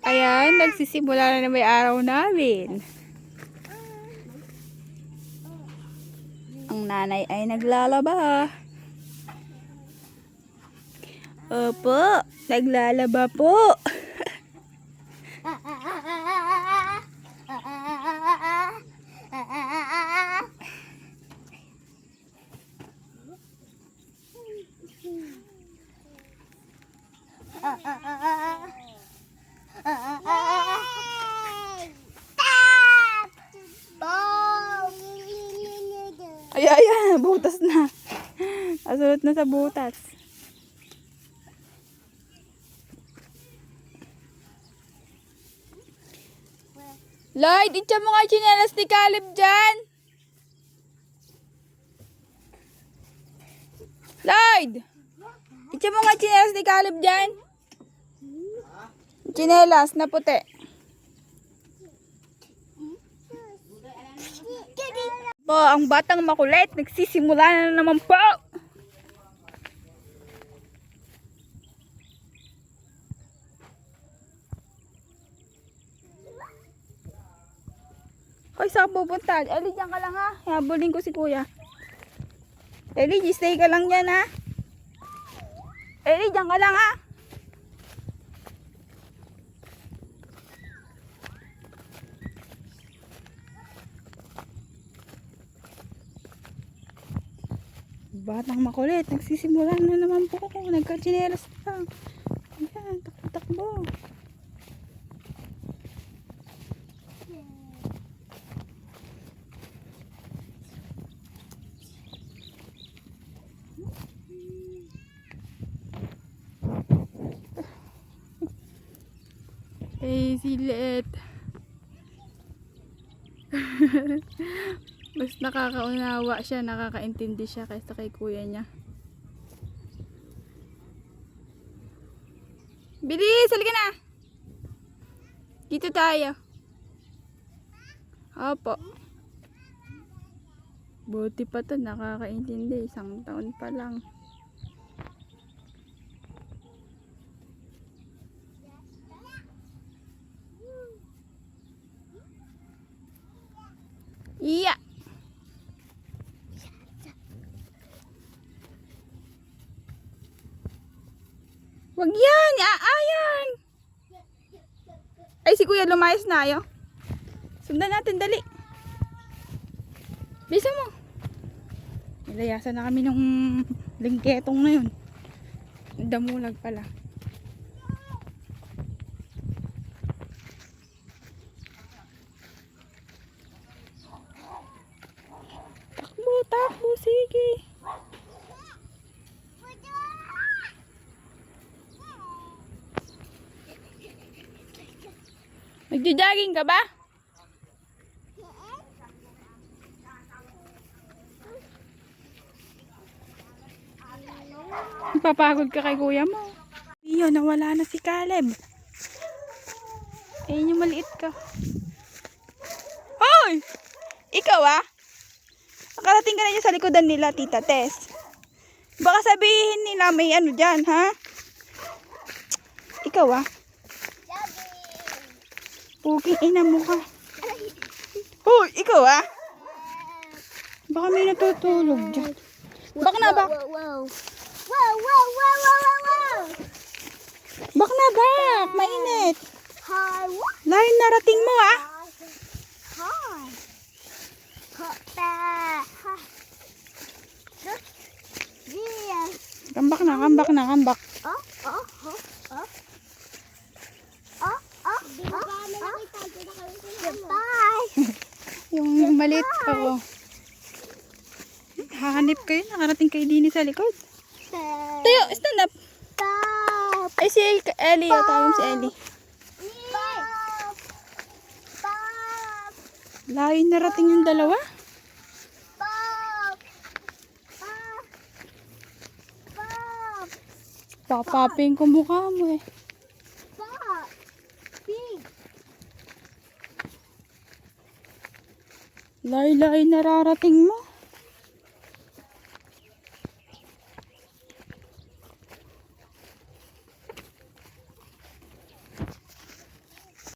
Ayan, nagsisimula na may araw namin. Ang nanay ay naglalaba. Opo, naglalaba po. Ay, butas na. Asulot na sa butas. Lloyd, itcha mo nga chinelas ni Caleb dyan. Lloyd, itcha mo nga chinelas ni Caleb dyan. Chinelas na puti. Po, ang batang makulit, nagsisimula na naman po. Hoy, saan pupunta? Ellie, dyan ka lang ha. Habulin ko si kuya. Ellie, stay ka lang dyan ha. Ellie, dyan ka lang ha. Batang makulit, nagsisimula na naman po ako. Nagkachinelas lang. Ayan, takbo-takbo. Eh, silit. Mas nakakaunawa siya, nakakaintindi siya kaysa kay kuya niya. Bilis, halika na. Dito tayo. Opo. Buti pa to, nakakaintindi. 1 taon pa lang. Iya. Wag yan, aayan. Ay, si kuya lumayas na ayo. Sundan natin, dali. Bisa mo. Nilayasan na kami nung lingketong na yun. Damulag pala. Takbo, takbo, sige. Nagja-jogging ka ba? Papagod ka kay kuya mo. Iyo, nawala na si Caleb. Ayun yung maliit ka. Hoy! Ikaw ah? Nakarating ka na dyan sa likodan nila, Tita Tess. Baka sabihin nila may ano dyan, ha? Ikaw ah? Puking ina mo ka. Hoy! Ikaw ah? Baka may natutulog dyan. Bak na bak. Bak na bak. Mainit. Lain narating mo ah. Kambak na, kambak na, kambak. Yung maliit ako. Hahanip kayo, nakarating kayo din sa likod. Tayo, stand up. Ay, si Ellie, tawag si Ellie. Layo narating yung dalawa. Papaping ko mukha mo eh. Layo-layo nararating mo.